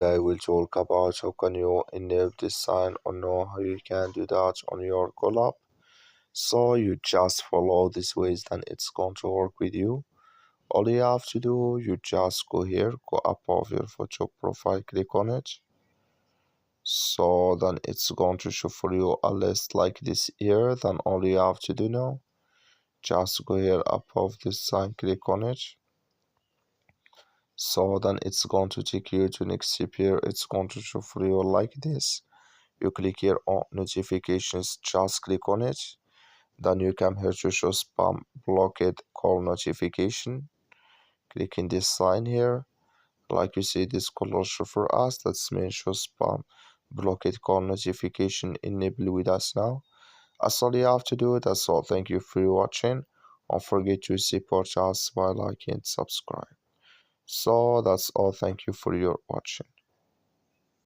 I will talk about how can you enable this sign or know how you can do that on your CallApp. So you just follow these ways, then it's going to work with you. All you have to do, you just go here, go above your photo profile, click on it. So then it's going to show for you a list like this here. Then all you have to do now, just go here above this sign, click on it. So then it's going to take you to next step here. It's going to show for you like this. You click here on notifications, just click on it. Then you come here to show spam blocked call notification. Click in this sign here. Like you see this color show for us, that's mean show spam blocked call notification enable with us now. That's all you have to do. That's all. Thank you for watching. Don't forget to support us by liking and subscribe. So that's all. Thank you for your watching.